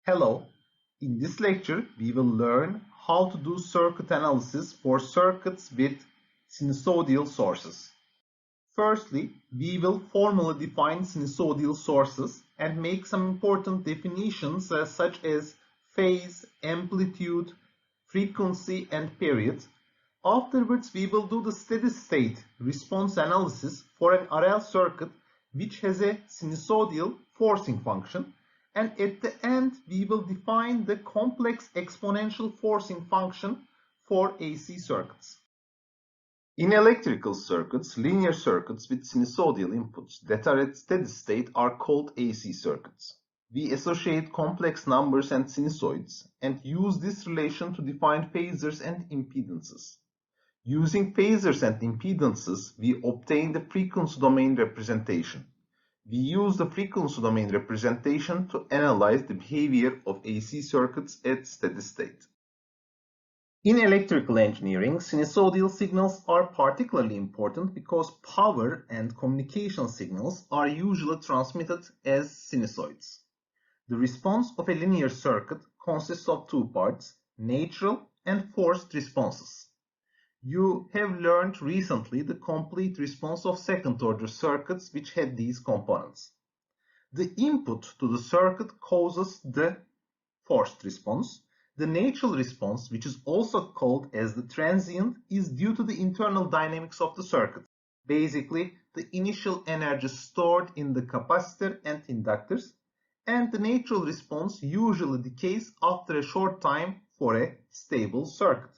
Hello, in this lecture we will learn how to do circuit analysis for circuits with sinusoidal sources. Firstly, we will formally define sinusoidal sources and make some important definitions such as phase, amplitude, frequency and period. Afterwards, we will do the steady state response analysis for an RL circuit which has a sinusoidal forcing function. And at the end, we will define the complex exponential forcing function for AC circuits. In electrical circuits, linear circuits with sinusoidal inputs that are at steady state are called AC circuits. We associate complex numbers and sinusoids and use this relation to define phasors and impedances. Using phasors and impedances, we obtain the frequency domain representation. We use the frequency domain representation to analyze the behavior of AC circuits at steady state. In electrical engineering, sinusoidal signals are particularly important because power and communication signals are usually transmitted as sinusoids. The response of a linear circuit consists of two parts, natural and forced responses. You have learned recently the complete response of second-order circuits which had these components. The input to the circuit causes the forced response. The natural response, which is also called as the transient, is due to the internal dynamics of the circuit. Basically, the initial energy stored in the capacitor and inductors, and the natural response usually decays after a short time for a stable circuit.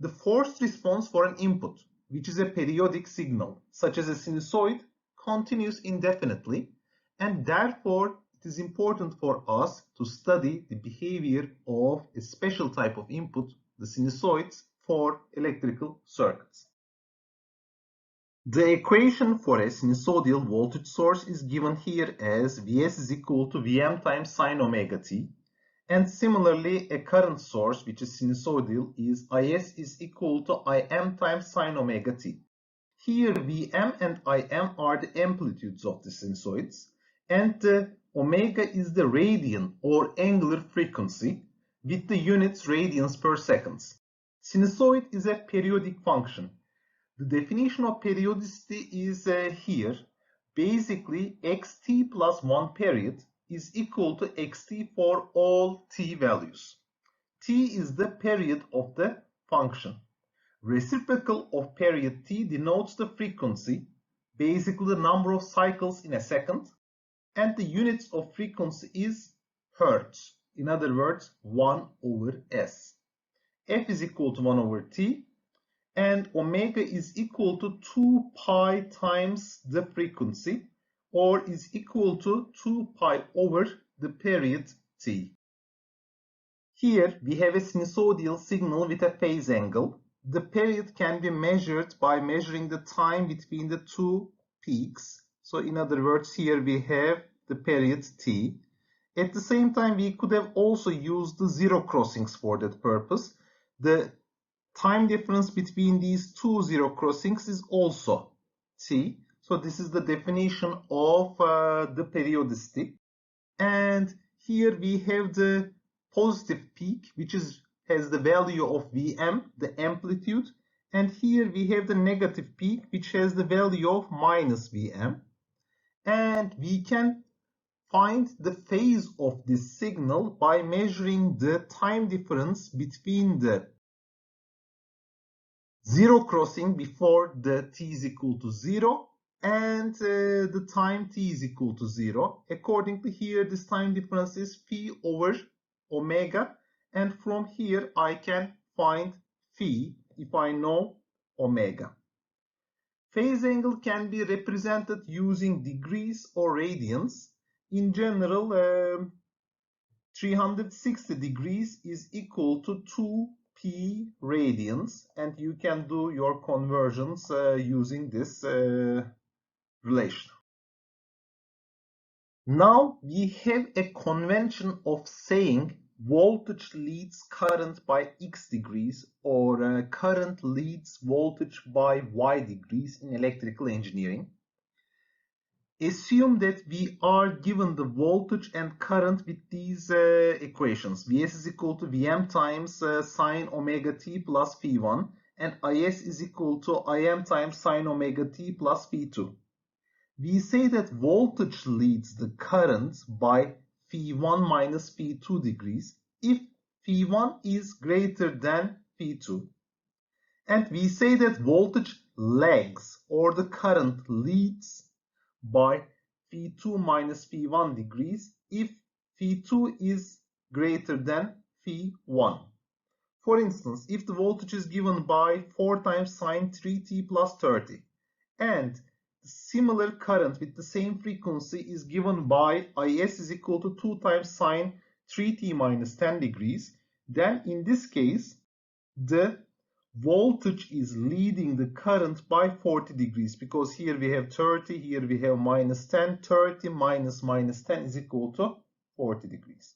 The forced response for an input, which is a periodic signal, such as a sinusoid, continues indefinitely, and therefore it is important for us to study the behavior of a special type of input, the sinusoids, for electrical circuits. The equation for a sinusoidal voltage source is given here as Vs is equal to Vm times sine omega t. And similarly, a current source, which is sinusoidal, is Is is equal to Im times sine omega t. Here, Vm and Im are the amplitudes of the sinusoids, and the omega is the radian or angular frequency with the units radians per seconds. Sinusoid is a periodic function. The definition of periodicity is here. Basically, xt plus 1 period is equal to xt for all t values. T is the period of the function. Reciprocal of period t denotes the frequency, basically the number of cycles in a second, and the units of frequency is hertz. In other words, 1 over s. F is equal to 1 over t, and omega is equal to 2 pi times the frequency, or is equal to 2 pi over the period t. Here we have a sinusoidal signal with a phase angle. The period can be measured by measuring the time between the two peaks. So in other words, here we have the period t. At the same time, we could have also used the zero crossings for that purpose. The time difference between these two zero crossings is also t. So this is the definition of the periodicity. And here we have the positive peak, which has the value of Vm, the amplitude. And here we have the negative peak, which has the value of minus Vm. And we can find the phase of this signal by measuring the time difference between the zero crossing before the t is equal to 0 and the time t is equal to 0. Accordingly, here this time difference is phi over omega, and from here I can find phi if I know omega. Phase angle can be represented using degrees or radians. In general, 360 degrees is equal to 2 p radians, and you can do your conversions using this relation. Now we have a convention of saying voltage leads current by x degrees, or current leads voltage by y degrees in electrical engineering. Assume that we are given the voltage and current with these equations. Vs is equal to Vm times sine omega t plus Ph1 and Is is equal to Im times sine omega t plus Ph2. We say that voltage leads the current by Ph1 minus Ph2 degrees if Ph1 is greater than Ph2. And we say that voltage lags or the current leads by Ph2 minus Ph1 degrees if Ph2 is greater than Ph1. For instance, if the voltage is given by 4 times sine 3t plus 30 and the similar current with the same frequency is given by Is is equal to 2 times sine 3t minus 10 degrees, then in this case the voltage is leading the current by 40 degrees because here we have 30, here we have minus 10, 30 minus minus 10 is equal to 40 degrees.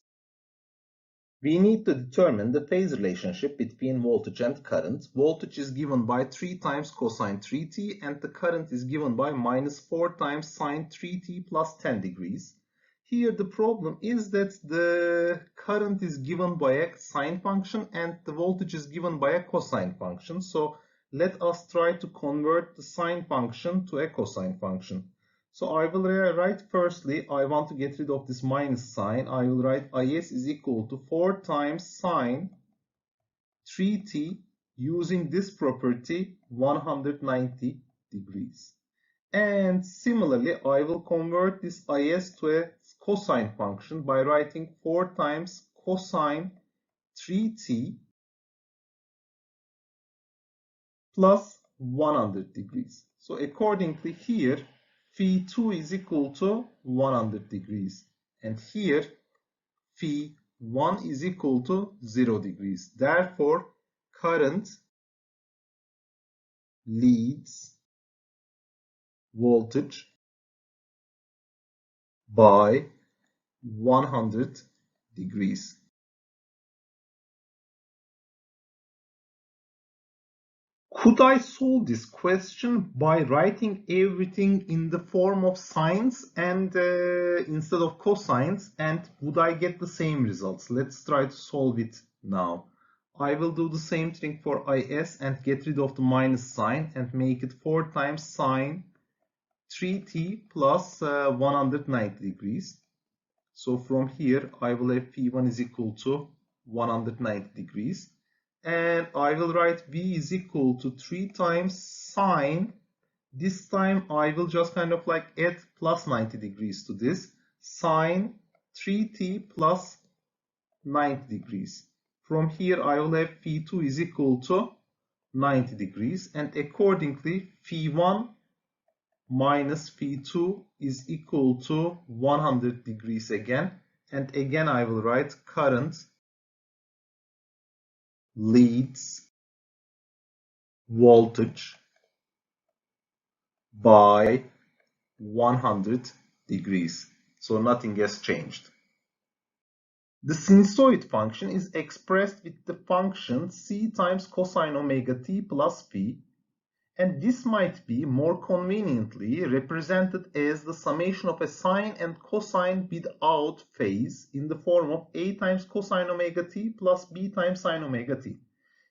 We need to determine the phase relationship between voltage and current. Voltage is given by 3 times cosine 3t and the current is given by minus 4 times sine 3t plus 10 degrees. Here the problem is that the current is given by a sine function and the voltage is given by a cosine function. So let us try to convert the sine function to a cosine function. So I will write firstly, I want to get rid of this minus sign. I will write Is is equal to 4 times sine 3t using this property 190 degrees. And similarly, I will convert this Is to a cosine function by writing 4 times cosine 3t plus 100 degrees. So accordingly here, Ph2 is equal to 100 degrees. And here, Ph1 is equal to 0 degrees. Therefore, current leads voltage by 100 degrees. Could I solve this question by writing everything in the form of sines and instead of cosines, and would I get the same results? Let's try to solve it now. I will do the same thing for Is and get rid of the minus sign and make it 4 times sine 3t plus 190 degrees. So from here I will have Ph1 is equal to 190 degrees. And I will write V is equal to 3 times sine. This time I will just kind of like add plus 90 degrees to this. Sine 3t plus 90 degrees. From here I will have Ph2 is equal to 90 degrees. And accordingly Ph1 minus Ph2 is equal to 100 degrees again. And again I will write current leads voltage by 100 degrees. So nothing has changed. The sinusoid function is expressed with the function c times cosine omega t plus p, and this might be more conveniently represented as the summation of a sine and cosine without phase in the form of a times cosine omega t plus b times sine omega t.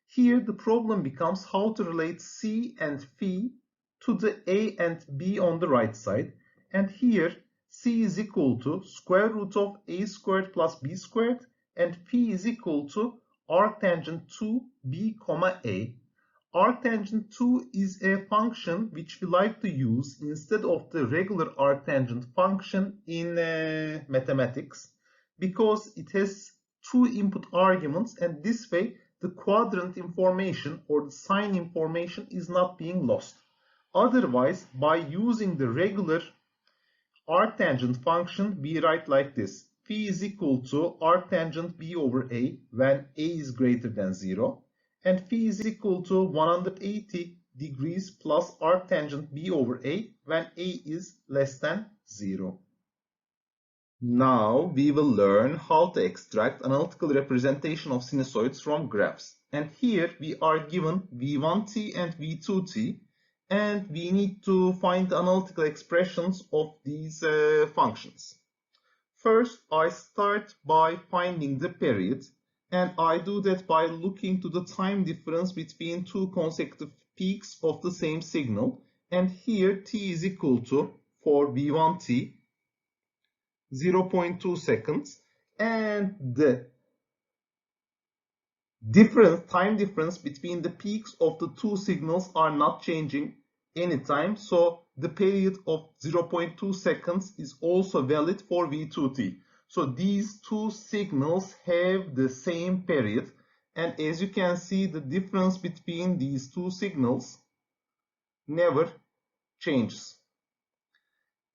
Here the problem becomes how to relate c and phi to the a and b on the right side, and here c is equal to square root of a squared plus b squared and phi is equal to arctangent 2b comma a. Arctangent 2 is a function which we like to use instead of the regular arctangent function in mathematics because it has 2 input arguments, and this way the quadrant information or the sign information is not being lost. Otherwise, by using the regular arctangent function, we write like this. Phi is equal to arctangent b over a when a is greater than 0. And phi is equal to 180 degrees plus arctangent b over a when a is less than 0. Now we will learn how to extract analytical representation of sinusoids from graphs. And here we are given v1t and v2t, and we need to find the analytical expressions of these functions. First, I start by finding the period, and I do that by looking to the time difference between two consecutive peaks of the same signal. And here t is equal to, for v1t, 0.2 seconds, and the time difference between the peaks of the two signals are not changing anytime, so the period of 0.2 seconds is also valid for v2t. So these two signals have the same period, and as you can see, the difference between these two signals never changes.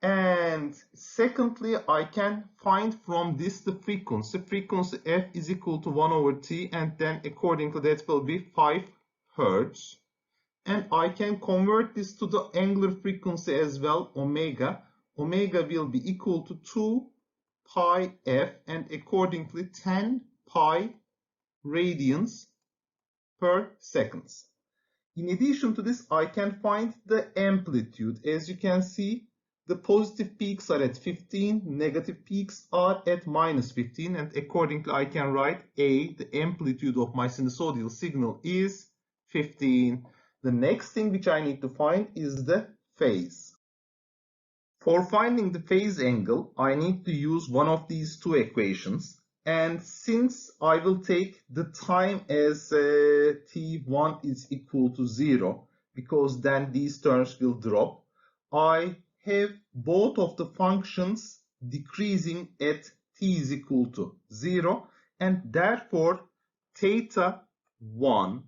And secondly, I can find from this the frequency. Frequency f is equal to 1 over t, and then according to that will be 5 hertz. And I can convert this to the angular frequency as well, omega. Omega will be equal to 2 pi f, and accordingly 10 pi radians per seconds. In addition to this, I can find the amplitude. As you can see, the positive peaks are at 15, negative peaks are at minus 15, and accordingly I can write A, the amplitude of my sinusoidal signal is 15. The next thing which I need to find is the phase. For finding the phase angle, I need to use one of these two equations. And since I will take the time as t1 is equal to 0, because then these terms will drop, I have both of the functions decreasing at t is equal to 0, and therefore theta 1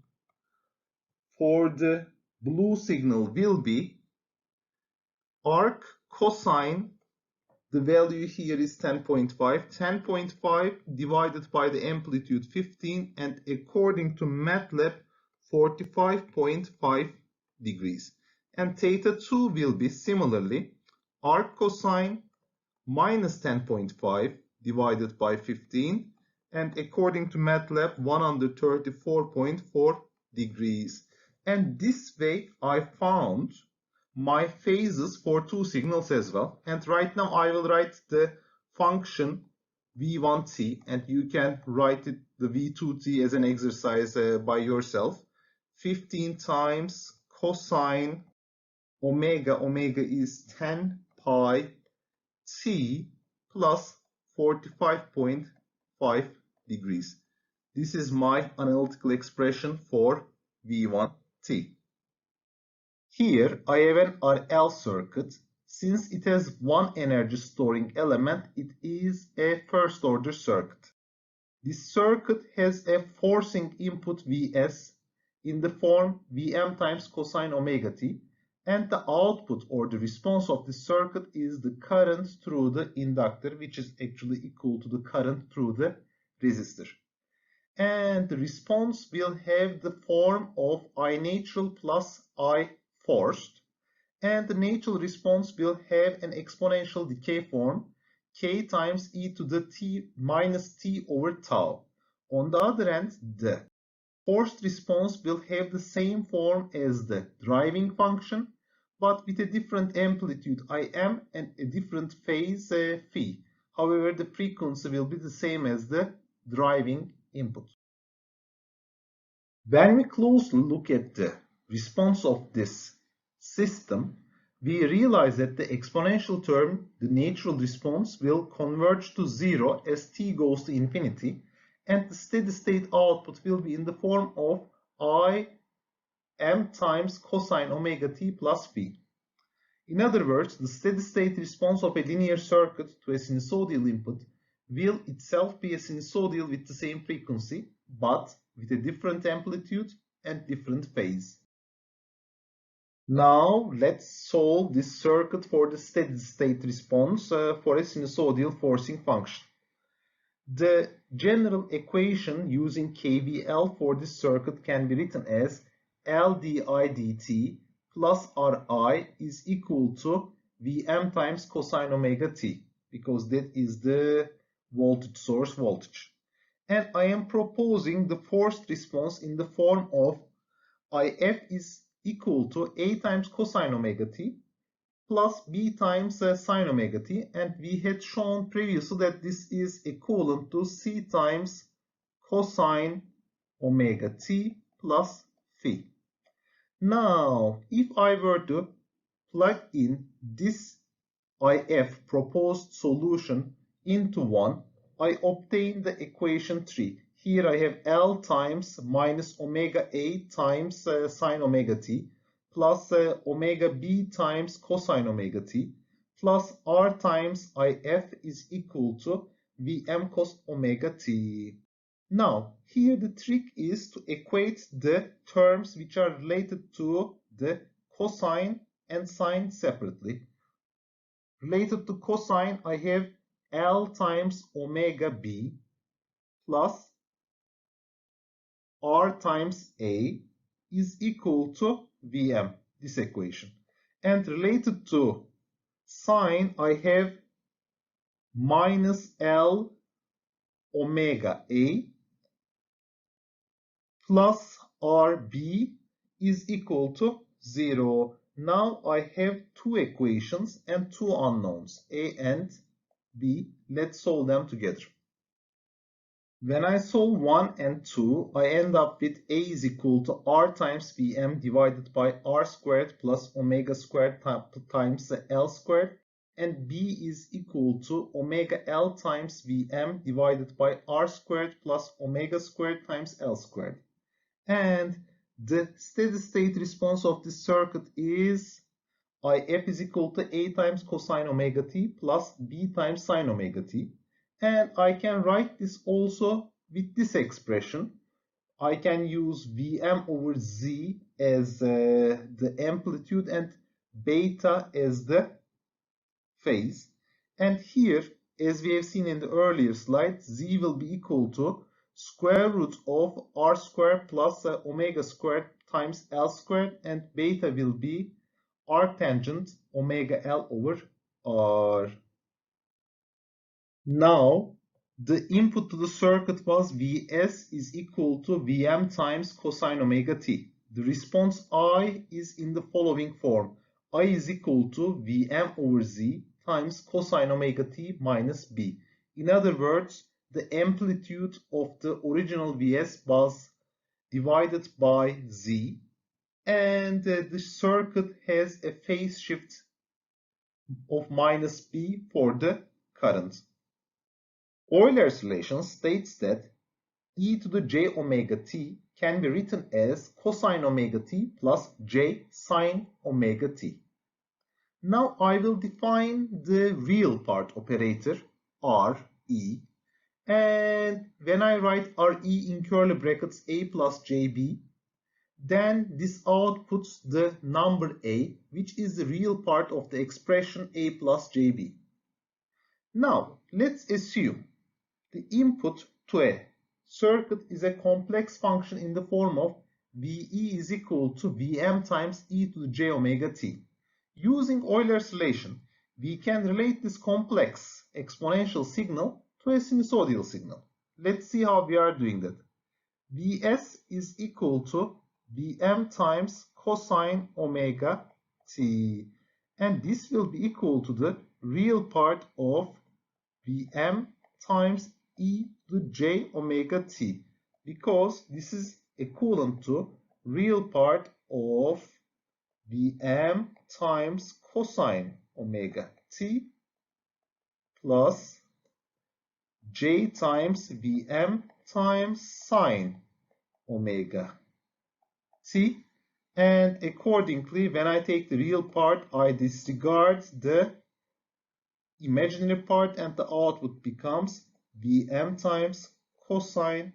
for the blue signal will be arc cosine, the value here is 10.5, 10.5 divided by the amplitude 15, and according to MATLAB 45.5 degrees. And theta 2 will be similarly arc cosine minus 10.5 divided by 15, and according to MATLAB 134.4 degrees. And this way I found my phases for two signals as well. And right now I will write the function v1t, and you can write it, the v2t, as an exercise by yourself. 15 times cosine omega, omega is 10 pi t plus 45.5 degrees. This is my analytical expression for v1t. Here I have an RL circuit. Since it has one energy storing element, it is a first order circuit. This circuit has a forcing input Vs in the form Vm times cosine omega t, and the output or the response of the circuit is the current through the inductor, which is actually equal to the current through the resistor. And the response will have the form of I natural plus I forced, and the natural response will have an exponential decay form, k times e to the t minus t over tau. On the other hand, the forced response will have the same form as the driving function, but with a different amplitude Im and a different phase phi. However, the frequency will be the same as the driving input. When we closely look at the response of this system, we realize that the exponential term, the natural response, will converge to 0 as t goes to infinity, and the steady state output will be in the form of Im times cosine omega t plus phi. In other words, the steady state response of a linear circuit to a sinusoidal input will itself be a sinusoidal with the same frequency, but with a different amplitude and different phase. Now let's solve this circuit for the steady state response for a sinusoidal forcing function. The general equation using KVL for this circuit can be written as L di dt plus Ri is equal to Vm times cosine omega t, because that is the voltage source voltage. And I am proposing the forced response in the form of If is equal to A times cosine omega t plus B times sine omega t, and we had shown previously that this is equivalent to C times cosine omega t plus phi. Now, if I were to plug in this IF proposed solution into 1, I obtain the equation 3. Here I have L times minus omega A times sine omega t plus omega B times cosine omega t plus R times IF is equal to Vm cos omega t. Now, here the trick is to equate the terms which are related to the cosine and sine separately. Related to cosine, I have L times omega B plus R times A is equal to Vm, this equation. And related to sine, I have minus L omega A plus RB is equal to 0. Now I have two equations and two unknowns, A and B. Let's solve them together. When I solve 1 and 2, I end up with A is equal to R times Vm divided by R squared plus omega squared times L squared, and B is equal to omega L times Vm divided by R squared plus omega squared times L squared. And the steady state response of this circuit is IF is equal to A times cosine omega t plus B times sine omega t. And I can write this also with this expression. I can use Vm over Z as the amplitude and beta as the phase. And here, as we have seen in the earlier slide, Z will be equal to square root of R squared plus omega squared times L squared, and beta will be arctangent omega L over R. Now, the input to the circuit was Vs is equal to Vm times cosine omega t. The response I is in the following form. I is equal to Vm over Z times cosine omega t minus B. In other words, the amplitude of the original Vs was divided by Z, and the circuit has a phase shift of minus B for the current. Euler's relation states that e to the j omega t can be written as cosine omega t plus j sine omega t. Now I will define the real part operator Re, and when I write Re in curly brackets a plus jb, then this outputs the number a, which is the real part of the expression a plus jb. Now let's assume the input to a circuit is a complex function in the form of Ve is equal to Vm times e to the j omega t. Using Euler's relation, we can relate this complex exponential signal to a sinusoidal signal. Let's see how we are doing that. Vs is equal to Vm times cosine omega t, and this will be equal to the real part of Vm times e to the j omega t, because this is equivalent to real part of Vm times cosine omega t plus j times Vm times sine omega t. And accordingly, when I take the real part, I disregard the imaginary part, and the output becomes Vm times cosine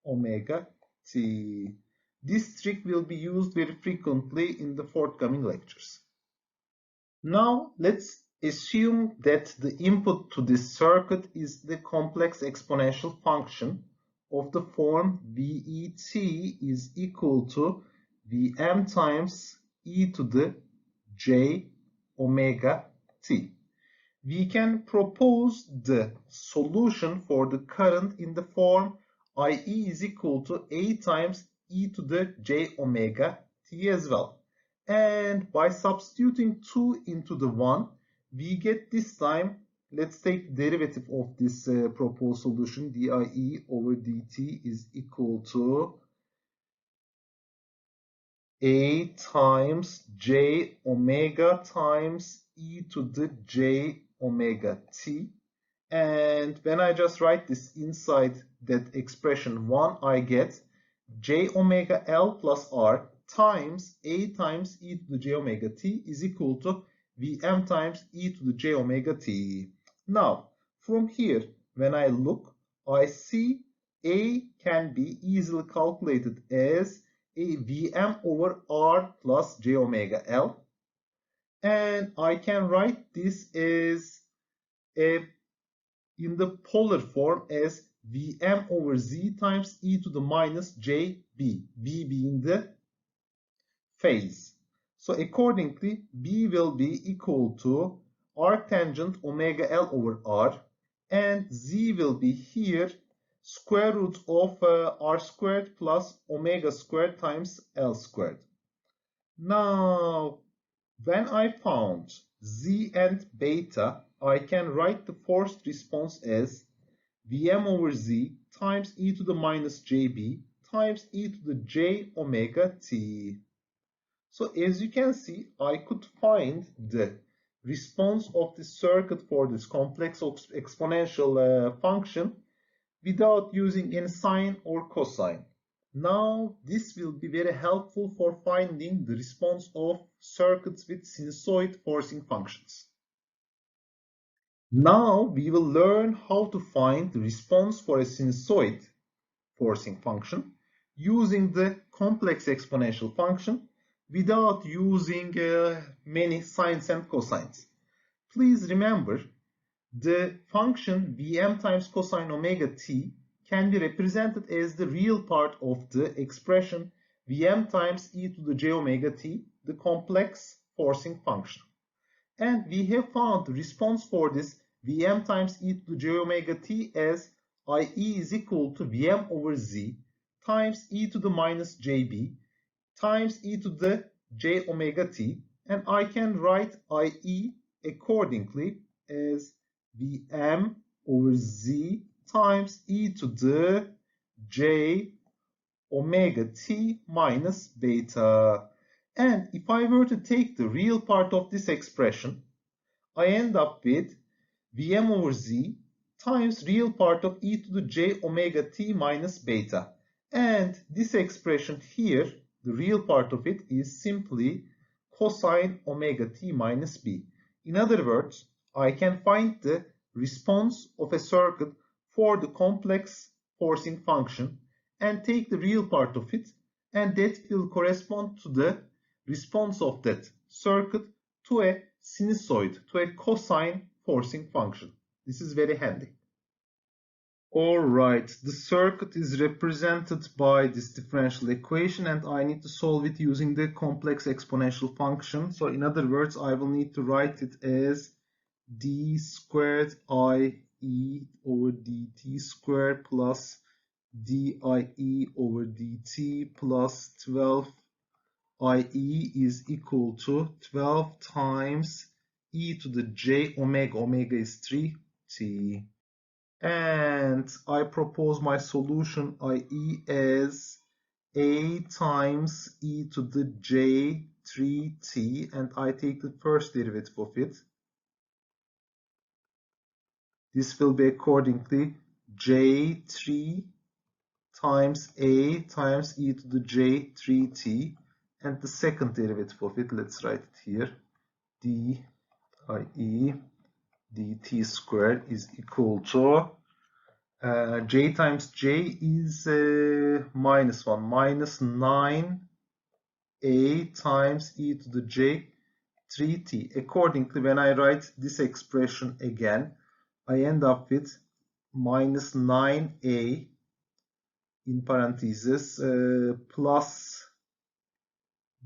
omega t. This trick will be used very frequently in the forthcoming lectures. Now let's assume that the input to this circuit is the complex exponential function of the form Vet is equal to Vm times e to the j omega t. We can propose the solution for the current in the form IE is equal to A times e to the j omega t as well. And by substituting 2 into the 1, we get this time, let's take derivative of this proposed solution. DIE over dt is equal to a times j omega times e to the j omega t. And when I just write this inside that expression 1, I get j omega L plus R times a times e to the j omega t is equal to Vm times e to the j omega t. Now, from here, when I look, I see a can be easily calculated as a Vm over R plus j omega L. And I can write this as in the polar form as Vm over z times e to the minus jb, b being the phase. So accordingly, b will be equal to arctangent omega L over R, and z will be here square root of R squared plus omega squared times L squared. Now, when I found z and beta, I can write the forced response as Vm over z times e to the minus jb times e to the j omega t. So as you can see, I could find the response of the circuit for this complex exponential function without using any sine or cosine. Now, this will be very helpful for finding the response of circuits with sinusoid forcing functions. Now, we will learn how to find the response for a sinusoid forcing function using the complex exponential function without using many sines and cosines. Please remember, the function Vm times cosine omega t can be represented as the real part of the expression Vm times e to the j omega t, the complex forcing function. And we have found the response for this Vm times e to the j omega t as IE is equal to Vm over z times e to the minus jb times e to the j omega t, and I can write IE accordingly as Vm over z times e to the j omega t minus beta. And if I were to take the real part of this expression, I end up with Vm over z times real part of e to the j omega t minus beta. And this expression here, the real part of it, is simply cosine omega t minus b. In other words, I can find the response of a circuit for the complex forcing function and take the real part of it, and that will correspond to the response of that circuit to a sinusoid, to a cosine forcing function. This is very handy. Alright, the circuit is represented by this differential equation, and I need to solve it using the complex exponential function. So in other words, I will need to write it as d squared IE over dt squared plus DIE over dt plus 12 IE is equal to 12 times e to the j omega, omega is 3t. And I propose my solution IE as a times e to the j 3t, and I take the first derivative of it. This will be accordingly j3 times a times e to the j 3t, and the second derivative of it, let's write it here, DIE dt squared is equal to j times j is minus 1, minus 9 a times e to the j 3t. Accordingly, when I write this expression again, I end up with minus 9a in parentheses plus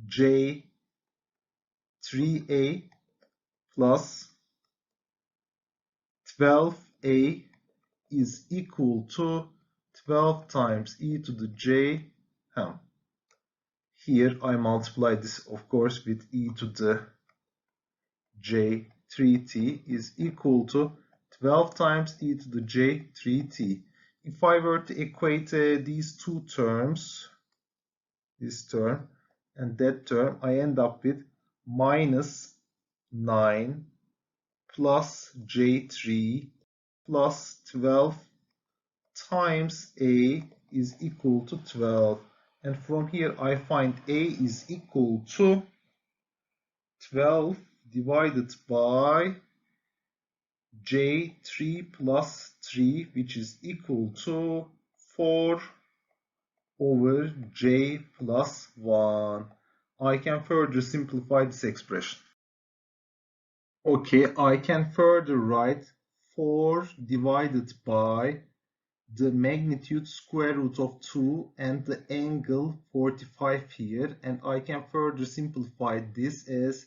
j 3a plus 12a is equal to 12 times e to the j. Here I multiply this, of course, with e to the j 3t is equal to 12 times e to the j 3t. If I were to equate these two terms, this term and that term, I end up with minus 9 plus j3 plus 12 times a is equal to 12. And from here I find a is equal to 12 divided by j3 plus 3, which is equal to 4 over j plus 1. I can further simplify this expression. Okay, I can further write 4 divided by the magnitude square root of 2 and the angle 45 here, and I can further simplify this as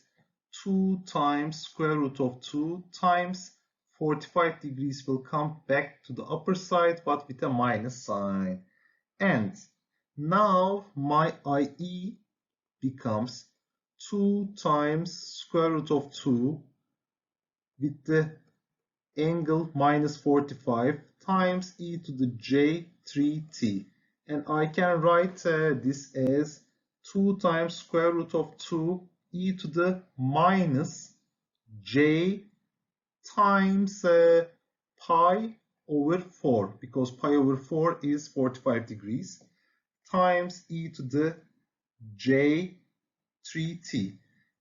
2 times square root of 2 times 45 degrees will come back to the upper side but with a minus sign. And now my IE becomes 2 times square root of 2 with the angle minus 45 times e to the j 3t. And I can write this as 2 times square root of 2 e to the minus j times pi over 4, because pi over 4 is 45 degrees, times e to the j 3t.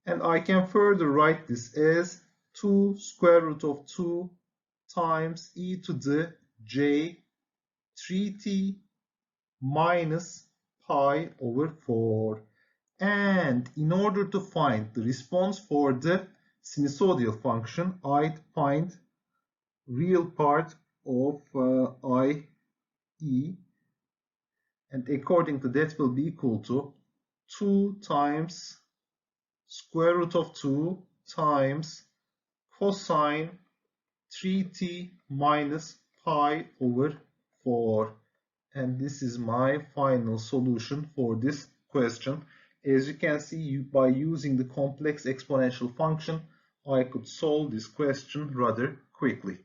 And I can further write this as 2 square root of 2 times e to the j 3t minus pi over 4. And in order to find the response for the sinusoidal function, I'd find real part of IE, and according to that will be equal to 2 times square root of 2 times cosine 3t minus pi over 4. And this is my final solution for this question. As you can see, by using the complex exponential function, I could solve this question rather quickly.